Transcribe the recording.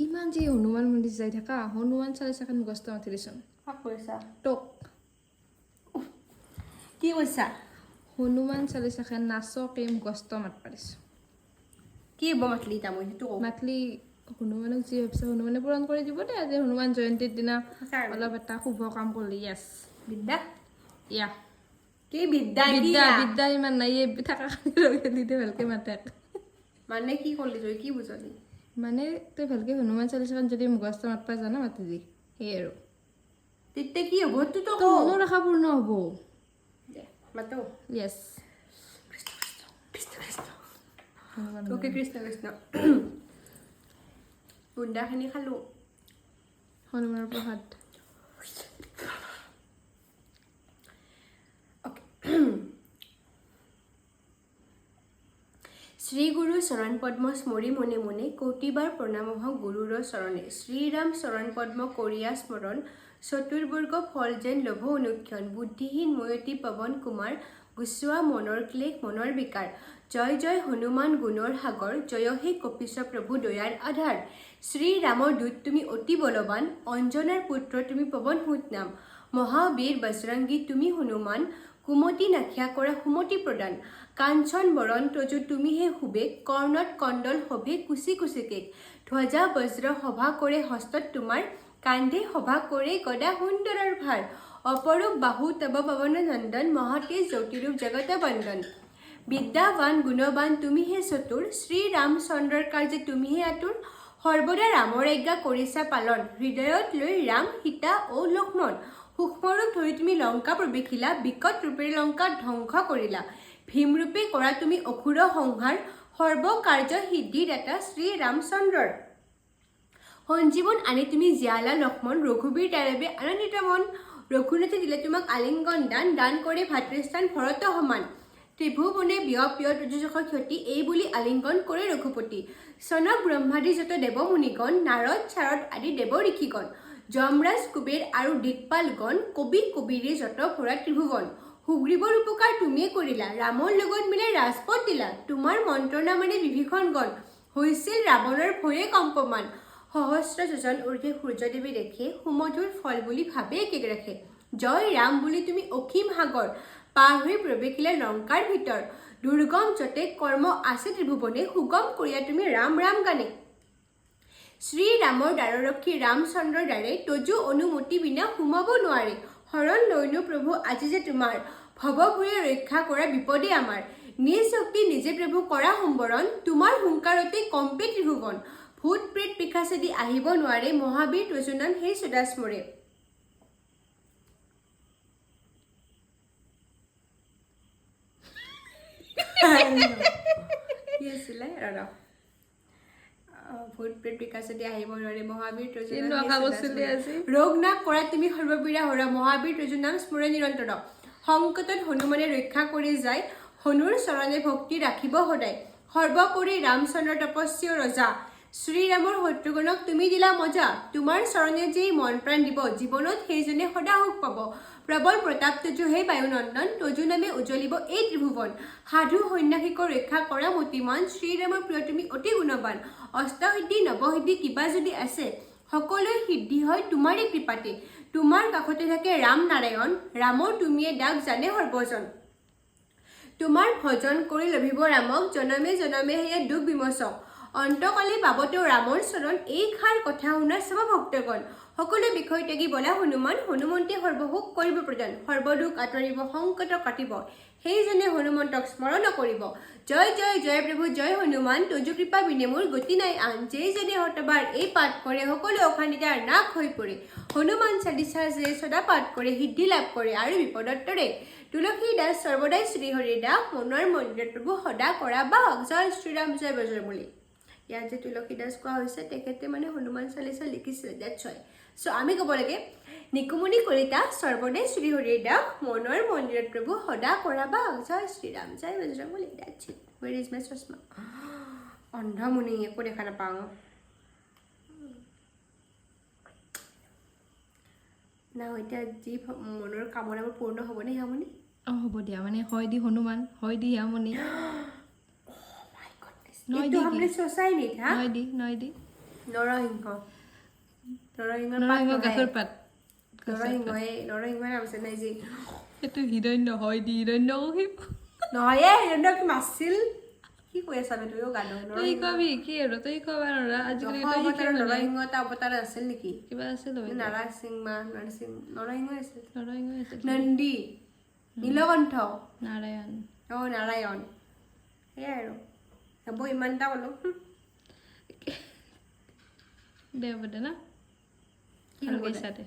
ইমান যে হনুমান মন্দিৰ যাই থাকা হনুমান চালিচাখন মুখস্থ মাতি দিছোন কৈছা তোক কি কৈছা হনুমান চালিচাখন নাচকে মুখস্থ মাত পাৰিছো কি হ'ব মাতলি তামৈ সেইটো কওঁ মাতলি হনুমানক যি ভাবিছে হনুমানে পূৰণ কৰি দিব দে আজি হনুমান জয়ন্তীৰ দিনা অলপ এটা শুভ কাম কৰিলি য়েছ বিদ্যা ইয়া কি বিদ্যা বিদ্যা বিদ্যা ইমান নাই এই থাকা ৰগে দিতে ভালকে মাতে মানে কি কৰিলি তই কি বুজালি মানে তই ভালকে হনুমান চালিচাখন যদি মুখস্থ মাত পাই জানা মাতি দি সেই আৰু তেতিয়া কি হ'ব তুই তো তোৰ মনৰ আশা পূৰ্ণ হ'ব মাতো য়েছ ওকে কৃষ্ণ কৃষ্ণ বুন্দাখিনি খালো হনুমানৰ প্ৰসাদ শ্ৰী গুৰু চৰণ পদ্ম স্মৰি মনে মনে কোটিবাৰ প্ৰণাম হওক গুৰুৰ চৰণে শ্ৰীৰাম চৰণ পদ্ম কৰিয়া স্মৰণ চতুৰ্বৰ্গ ফল যেন লভ অনুক্ষণ বুদ্ধিহীন ময়তী পৱন কুমাৰ গুচোৱা মনৰ ক্লেশ মনৰ বিকাৰ জয় জয় হনুমান গুণৰ সাগৰ জয় হে কপিছ প্ৰভু দয়াৰ আধাৰ শ্ৰীৰামৰ দূত তুমি অতি বলৱান অঞ্জনাৰ পুত্ৰ তুমি পৱন সুত নাম মহাবীৰ বজৰংগী তুমি হনুমান কুমতি নাখিয়া কৰা সুমতি প্ৰদান কাঞ্চন বৰণ তজু তুমিহে শুবে কৰ্ণত কণ্ডল শোভে কুচি কুচিকে ধ্বজা বজ্ৰ সভা কৰে হস্তত তোমাৰ কান্ধে সভা কৰে গদা সুন্দৰৰ ভাৰ অপৰূপ বাহু তব পৱন নন্দন মহাতেজ জ্যোতিৰূপ জগত বন্দন বিদ্যাবান গুণবান তুমিহে চতুৰ শ্ৰীৰামচন্দ্ৰৰ কাৰ্যে তুমিহে আতুৰ সৰ্বদা ৰামৰ আজ্ঞা কৰিছা পালন হৃদয়ত লৈ ৰাম সীতা ও লক্ষ্মণ সূক্ষ্মৰূপ ধৰি তুমি লংকা প্ৰৱেশিলা বিকট ৰূপেৰে লংকা ধ্বংস কৰিলা ভীমৰূপে কৰা তুমি অসুৰ সংহাৰ সৰ্বকাৰ্য সিদ্ধিদাতা শ্ৰীৰামচন্দ্ৰৰ সঞ্জীৱন আনি তুমি জীয়ালা লক্ষ্মণ ৰঘুবীৰ তাৰেবে আনন্দিত মন ৰঘুনাথে দিলে তোমাক আলিংগন দান কৰে ভাতৃস্থান ভৰত সমান ত্ৰিভুৱনে বিয় প্ৰযোজকৰ ক্ষতি এই বুলি আলিংগন কৰে ৰঘুপতি চনক ব্ৰহ্মাদী যত দেৱ মুনিগণ নাৰদ চাৰদ আদি দেৱ ঋষিগণ যমৰাজ কুবেৰ আৰু দিকপালগণ কবি কবিৰে যত ভৰা ত্ৰিভুৱন সুগ্ৰীৱৰ উপকাৰ তুমিয়ে কৰিলা ৰামৰ লগত মিলাই ৰাজপথ দিলা তোমাৰ মন্ত্ৰণা মানে বিভীষণগণ হৈছিল ৰাৱণৰ ভয়ে কম্পমান সহস্ৰ যোজন ঊৰ্ধে সূৰ্যদেৱে দেখে সুমধুৰ ফল বুলি ভাবে একে ৰাখে জয় ৰাম বুলি তুমি অসীম সাগৰ পাৰ হৈ প্ৰৱেশিলা লংকাৰ ভিতৰ দুৰ্গম যতে কৰ্ম আছে ত্ৰিভুৱনে সুগম কৰিয়া তুমি ৰাম ৰাম গানে শ্ৰীৰামৰ দ্বাৰৰক্ষী ৰামচন্দ্ৰৰ দ্বাৰে তজু অনুমতি বিনা সোমাব নোৱাৰে শৰণ লৈনো প্ৰভু আজি যে তোমাৰ ভৱভূৰে ৰক্ষা কৰা বিপদে আমাৰ নিজ শক্তি নিজে প্ৰভু কৰা সম্বৰণ তোমাৰ হুংকাৰতে কম্পে ত্ৰিভুৱন ভূত প্ৰেত পিশাচেদি আহিব নোৱাৰে মহাবীৰ তজুনাম সেই সদা স্মৰে ভূত প্ৰেত পিশাচেদি আহিব নোৱাৰে মহাবীৰ তজুনাম ৰোগ নাশ কৰা তুমি সৰ্ববীৰা হৰা মহাবীৰ তজুনাম স্মৰে নিৰন্তৰ সংকটত হনুমানে ৰক্ষা কৰি যায় হনুৰ চৰণে ভক্তি ৰাখিব সদায় সৰ্বোপৰি ৰামচন্দ্ৰ তপস্বী ৰজা শ্ৰীৰামৰ শত্ৰুগণক তুমি দিলা মজা তোমাৰ চৰণে যেই মন প্ৰাণ দিব জীৱনত সেইজনে সদা সুখ পাব প্ৰবল প্ৰতাপ তজু হে বায়ুনন্দন তজু নামে উজ্বলিব এই ত্ৰিভুৱন সাধু সন্যাসীকৰ ৰক্ষা কৰা মতিমান শ্ৰীৰামৰ প্ৰিয় তুমি অতি গুণৱান অষ্টসিদ্ধি নৱসিদ্ধি কিবা যদি আছে সকলোৱে সিদ্ধি হয় তোমাৰে কৃপাতে তোমাৰ কাষতে থাকে ৰাম নাৰায়ণ ৰামৰ তুমিয়ে ডাক জানে সৰ্বজন তোমাৰ ভজন কৰি লভিব ৰামক জনমে জনমে সেয়া দুখ বিমোচক অন্তকালে পাব তেওঁ ৰামৰ চৰণ এই খাৰ কথা শুনা চাব ভক্তগণ সকলো বিষয় ত্যাগি বলা হনুমন্তে সৰ্বসুখ কৰিব প্ৰদান সৰ্বদুখ আঁতৰিব সংকট কাটিব সেইজনে হনুমন্তক স্মৰণ কৰিব জয় জয় জয় প্ৰভু জয় হনুমান তজু কৃপা বিনে মোৰ গতি নাই আন যেইজনে শতবাৰ এই পাঠ কৰে সকলো অশান্তি তাৰ নাশ হৈ পৰে হনুমান চালিচা যে সদা পাঠ কৰে সিদ্ধি লাভ কৰে আৰু বিপদত তৰে তুলসী দাস সৰ্বদাই শ্ৰীহৰি দাস মনৰ মন্দিৰত প্ৰভু সদা কৰা বাহক জয় শ্ৰীৰাম জয় বজৰংবলী ইয়াত যে তুলসী দাস কোৱা হৈছে তেখেতে মানে হনুমান চালিচা লিখিছিলে দ্যাটছ হয় চ' আমি ক'ব লাগে নিকুমণি কলিতা সৰ্বদাই শ্ৰীহৰিৰ দাস মনৰ মন্দিৰত প্ৰভু সদা কৰা বাহক জয় শ্ৰীৰাম জয় Bajrangbali that's it where is my চশমা অন্ধমুনি একো দেখা নাপাওঁ না এতিয়া যি মনৰ কামনাবোৰ পূৰ্ণ হ'বনে হিয়ামণি হ'ব দিয়া মানে হয় দি হনুমান হয় দি হিয়ামণি तो हमने सोचा ही नहीं था नॉइडी নৰসিংহ নৰসিংহ গাছৰ পাত নৰসিংহ নাম আছে নাই যি সেইটো হিৰণ্য হয় দি হিৰণ্য নহয় হিৰণ্য কি মাছিল কি কৈ আছা তুই গানো তই কবি কি আৰু তই কবা নৰা আজিকালি তই শিকিব নৰসিংহ এটা অৱতাৰ আছিল নেকি কিবা আছিল নৰসিংহ আছিল নৰসিংহ আছিল নন্দী নীলকণ্ঠ নাৰায়ণ নাৰায়ণ সেয়াই আৰু হ'ব ইমানটা ক'লো দে হ'ব দে না কি আৰু হ'ব দে কৈছা দে